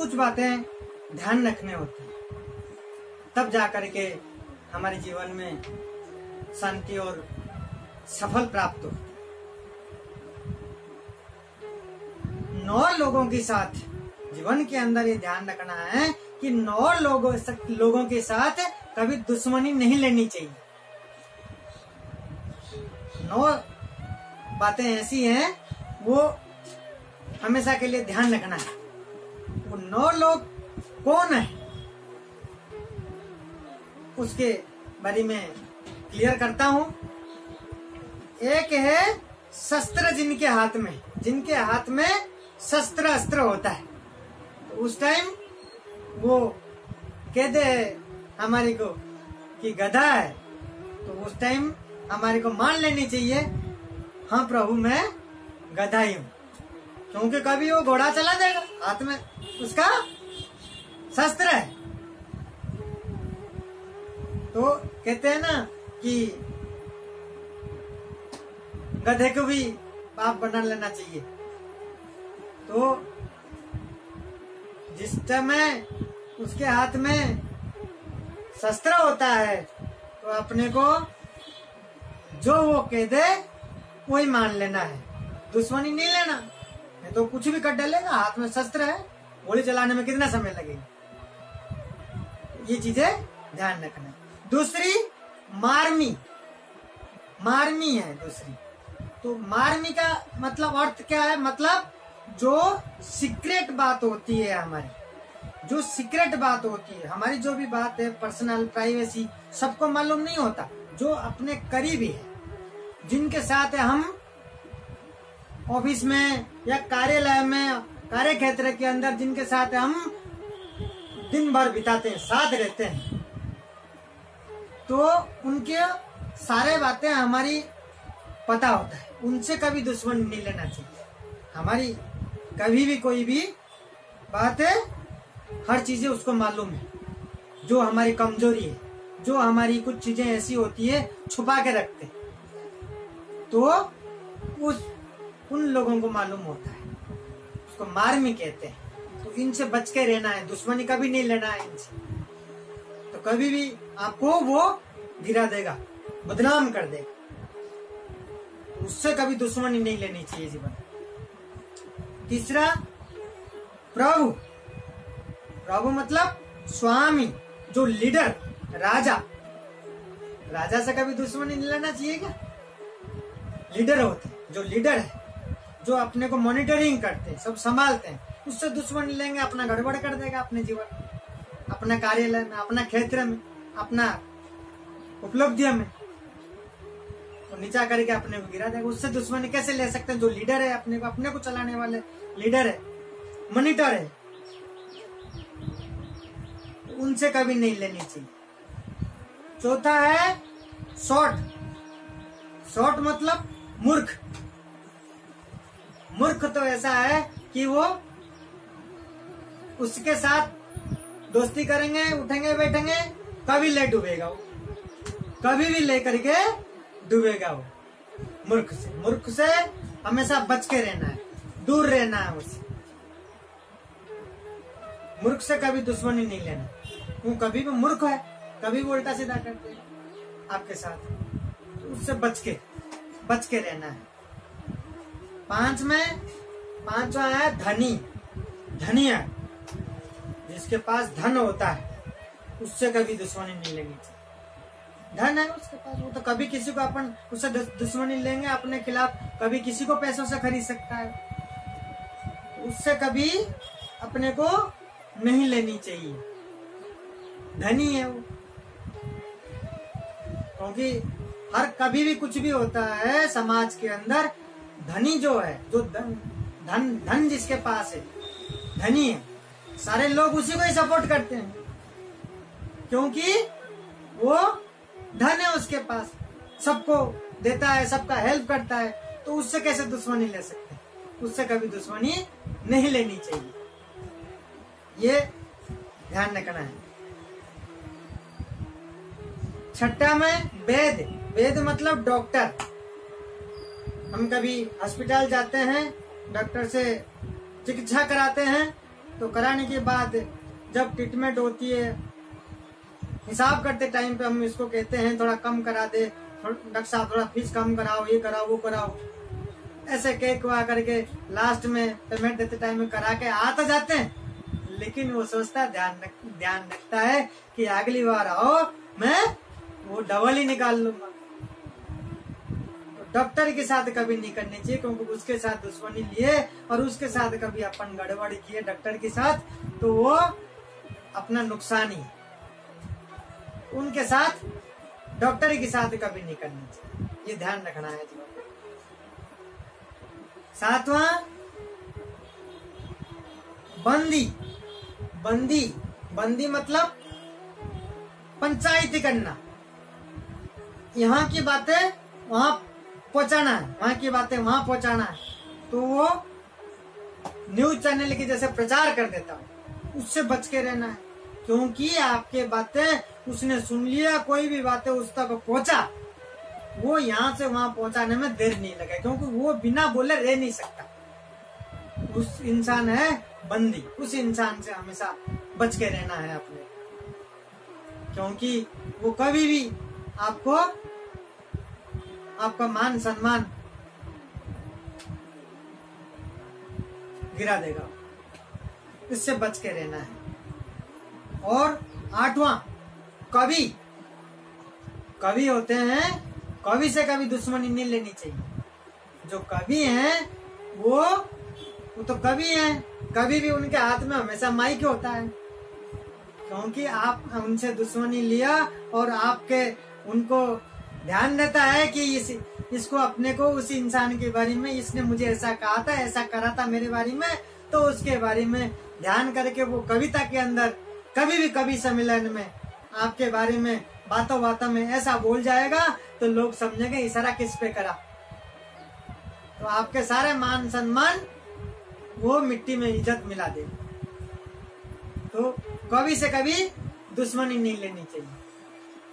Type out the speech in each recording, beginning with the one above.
कुछ बातें ध्यान रखने होती हैं, तब जाकर के हमारे जीवन में शांति और सफल प्राप्त होती है। 9 लोगों के साथ जीवन के अंदर ये ध्यान रखना है कि 9 लोगों के साथ कभी दुश्मनी नहीं लेनी चाहिए। 9 बातें ऐसी हैं वो हमेशा के लिए ध्यान रखना है। वो 9 लोग कौन है उसके बारे में क्लियर करता हूं। एक है शस्त्र, जिनके हाथ में शस्त्र अस्त्र होता है। तो उस टाइम वो कहते हमारे को कि गधा है, तो उस टाइम हमारे को मान लेनी चाहिए, हाँ प्रभु मैं गधा ही हूं, क्योंकि कभी वो घोड़ा चला जाएगा, हाथ में उसका शस्त्र है। तो कहते हैं ना कि गधे को भी बाप बना लेना चाहिए। तो जिस समय उसके हाथ में शस्त्र होता है तो अपने को जो वो कह दे वही मान लेना है, दुश्मनी नहीं लेना, नहीं तो कुछ भी कर डालेगा। हाथ में शस्त्र है, गोली चलाने में कितना समय लगेगा, ये चीजें ध्यान रखना है। दूसरी मार्मी है दूसरी। तो मार्मी का मतलब अर्थ क्या है, मतलब जो सीक्रेट बात होती है हमारी, जो सीक्रेट बात होती है हमारी, जो भी बात है पर्सनल प्राइवेसी सबको मालूम नहीं होता, जो अपने करीबी है, जिनके साथ हम ऑफिस में या कार्यालय में, कार्य क्षेत्र के अंदर जिनके साथ हम दिन भर बिताते हैं, साथ रहते हैं, तो उनके सारे बातें हमारी पता होता है, उनसे कभी दुश्मनी नहीं लेना चाहिए। हमारी कभी भी कोई भी बात है, हर चीजें उसको मालूम है, जो हमारी कमजोरी है, जो हमारी कुछ चीजें ऐसी होती है छुपा के रखते, तो उन लोगों को मालूम होता है, उसको मार्मी कहते हैं। तो इनसे बच के रहना है, दुश्मनी कभी नहीं लेना है इनसे, तो कभी भी आपको वो गिरा देगा, बदनाम कर देगा, उससे कभी दुश्मनी नहीं लेनी चाहिए जीवन। तीसरा प्रभु मतलब स्वामी, जो लीडर, राजा से कभी दुश्मनी नहीं लेना चाहिए क्या? लीडर होते हैं, जो लीडर है, जो अपने को मॉनिटरिंग करते हैं, सब संभालते हैं, उससे दुश्मनी लेंगे अपना गड़बड़ कर देगा, अपने जीवन, अपना कार्यालय में, अपना क्षेत्र में, अपना उपलब्धियों में, तो नीचा करके अपने को गिरा देगा। उससे दुश्मनी कैसे ले सकते हैं? जो लीडर है, अपने को चलाने वाले लीडर है, मॉनिटर है, उनसे कभी नहीं लेनी चाहिए। चौथा है शॉर्ट मतलब मूर्ख तो ऐसा है कि वो उसके साथ दोस्ती करेंगे, उठेंगे बैठेंगे, कभी ले डूबेगा वो, कभी भी लेकर के डूबेगा वो। मूर्ख से हमेशा बच के रहना है, दूर रहना है उससे। मूर्ख से कभी दुश्मनी नहीं लेना, वो कभी भी मूर्ख है, कभी भी उल्टा सीधा करते हैं आपके साथ, तो उससे बच के रहना है। पांचवा है धनिया, जिसके पास धन होता है उससे कभी दुश्मनी नहीं लेनी चाहिए। धन है उसके पास, वो तो कभी किसी को अपन उससे दुश्मनी लेंगे अपने खिलाफ, कभी किसी को पैसों से खरीद सकता है, उससे कभी अपने को नहीं लेनी चाहिए। धनी है वो, क्योंकि कभी भी कुछ भी होता है समाज के अंदर, धनी जो है, जो धन जिसके पास है, धनी है, सारे लोग उसी को ही सपोर्ट करते हैं, क्योंकि वो धन है उसके पास, सबको देता है, सबका हेल्प करता है, तो उससे कैसे दुश्मनी ले सकते हैं? उससे कभी दुश्मनी नहीं लेनी चाहिए, ये ध्यान रखना है। छठा में वेद मतलब डॉक्टर। हम कभी हॉस्पिटल जाते हैं, डॉक्टर से चिकित्सा कराते हैं, तो कराने के बाद जब ट्रीटमेंट होती है, हिसाब करते टाइम पे हम इसको कहते हैं थोड़ा कम करा दे, डॉक्टर साहब थोड़ा फीस कम कराओ, ये कराओ वो कराओ, ऐसे केक हुआ करके लास्ट में पेमेंट देते टाइम में करा के आ तो जाते हैं, लेकिन वो सोचता ध्यान रखता है कि अगली बार आओ मैं वो डबल ही निकाल लूंगा। तो डॉक्टर के साथ कभी नहीं करनी चाहिए, क्योंकि उसके साथ दुश्मनी लिए और उसके साथ कभी अपन गड़बड़ी किए डॉक्टर के साथ तो वो अपना नुकसान ही है। उनके साथ डॉक्टर के साथ कभी नहीं करनी चाहिए, ये ध्यान रखना है जीवन में। सातवां, बंदी मतलब पंचायती करना, यहाँ की बातें वहां पहुंचाना है, वहां की बातें वहां पहुंचाना है। तो वो न्यूज चैनल की जैसे प्रचार कर देता है, उससे बच के रहना है, क्योंकि आपके बातें उसने सुन लिया, कोई भी बातें उस तक पहुंचा, वो यहाँ से वहां पहुंचाने में देर नहीं लगे, क्योंकि वो बिना बोले रह नहीं सकता। उस इंसान है बंदी, उस इंसान से हमेशा बच के रहना है अपने, क्योंकि वो कभी भी आपको आपका मान सम्मान गिरा देगा, इससे बच के रहना है। और आठवां, कवि होते हैं, कवि से कभी दुश्मनी नहीं लेनी चाहिए। जो कवि हैं वो तो कवि हैं, कभी भी उनके हाथ में हमेशा माइक होता है, क्योंकि आप उनसे दुश्मनी लिया और आपके उनको ध्यान देता है कि इसको अपने को उस इंसान के बारे में, इसने मुझे ऐसा कहा था, ऐसा करा था मेरे बारे में, तो उसके बारे में ध्यान करके वो कविता के अंदर कभी भी कवि सम्मेलन में आपके बारे में बातों में ऐसा बोल जाएगा तो लोग समझेंगे इशारा किस पे करा, तो आपके सारे मान सम्मान वो मिट्टी में इज्जत मिला देगा। तो कवि से कभी दुश्मनी नहीं लेनी चाहिए।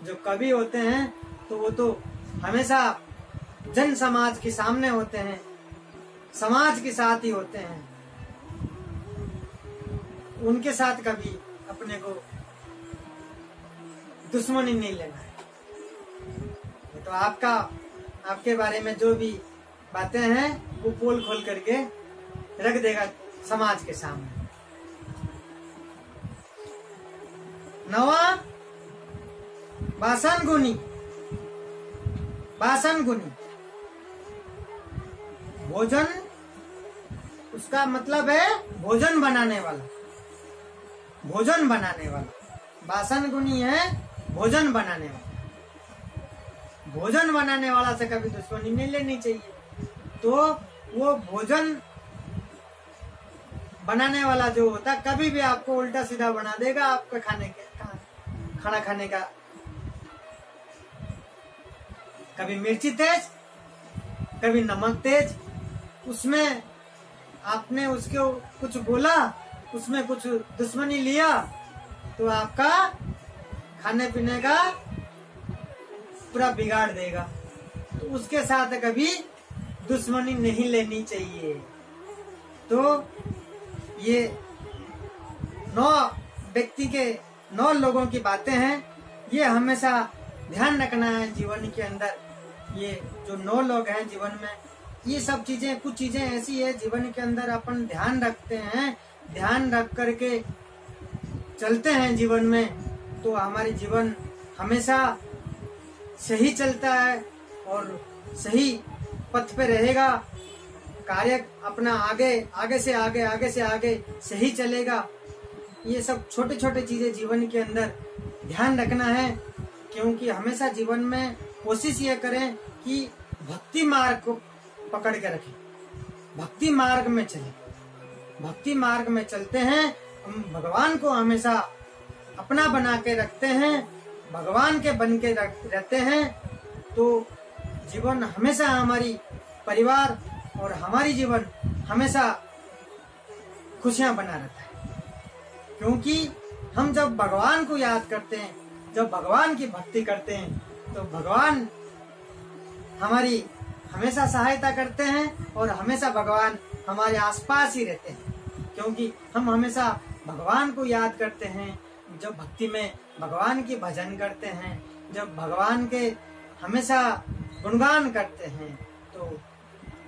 जो कवि होते हैं तो वो तो हमेशा जन समाज के सामने होते हैं, समाज के साथ ही होते हैं, उनके साथ कभी अपने को दुश्मनी नहीं लेना है। तो आपके बारे में जो भी बातें हैं वो पोल खोल करके रख देगा समाज के सामने। नवा, भाषण गुनी, भोजन, उसका मतलब है भोजन बनाने वाला, भाषण गुनी है भोजन बनाने वाला से कभी दुश्मनी नहीं लेनी चाहिए। तो वो भोजन बनाने वाला जो होता है कभी भी आपको उल्टा सीधा बना देगा, आपके खाना खाने का, कभी मिर्ची तेज, कभी नमक तेज, उसमें आपने उसको कुछ बोला, उसमें कुछ दुश्मनी लिया तो आपका खाने पीने का पूरा बिगाड़ देगा। तो उसके साथ कभी दुश्मनी नहीं लेनी चाहिए। तो ये 9 लोगों की बातें हैं, ये हमेशा ध्यान रखना है जीवन के अंदर। ये जो 9 लोग हैं जीवन में, ये सब चीजें, कुछ चीजें ऐसी है जीवन के अंदर अपन ध्यान रखते हैं, ध्यान रख करके चलते हैं जीवन में, तो हमारी जीवन हमेशा सही चलता है और सही पथ पे रहेगा। कार्य अपना आगे से आगे सही चलेगा। ये सब छोटे छोटे चीजें जीवन के अंदर ध्यान रखना है, क्योंकि हमेशा जीवन में कोशिश ये करें कि भक्ति मार्ग को पकड़ के रखें, भक्ति मार्ग में चलें। भक्ति मार्ग में चलते हैं, हम भगवान को हमेशा अपना बना के रखते हैं, भगवान के बन के रहते हैं, तो जीवन हमेशा, हमारी परिवार और हमारी जीवन हमेशा खुशियां बना रहता है। क्योंकि हम जब भगवान को याद करते हैं, जब भगवान की भक्ति करते हैं, तो भगवान हमारी हमेशा सहायता करते हैं और हमेशा भगवान हमारे आसपास ही रहते हैं। क्योंकि हम हमेशा भगवान को याद करते हैं, जब भक्ति में भगवान के भजन करते हैं, जब भगवान के हमेशा गुणगान करते हैं, तो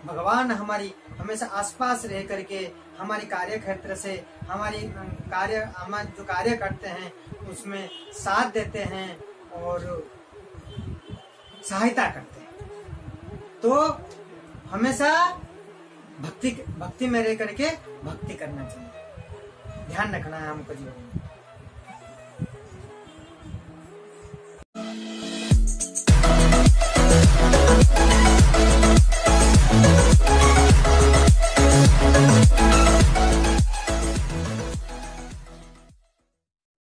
भगवान हमारी हमेशा आसपास रह करके हमारी कार्य क्षेत्र से हम जो कार्य करते हैं उसमें साथ देते हैं और सहायता करते हैं। तो हमेशा भक्ति में रह करके भक्ति करना चाहिए, ध्यान रखना है हमको जीवन में।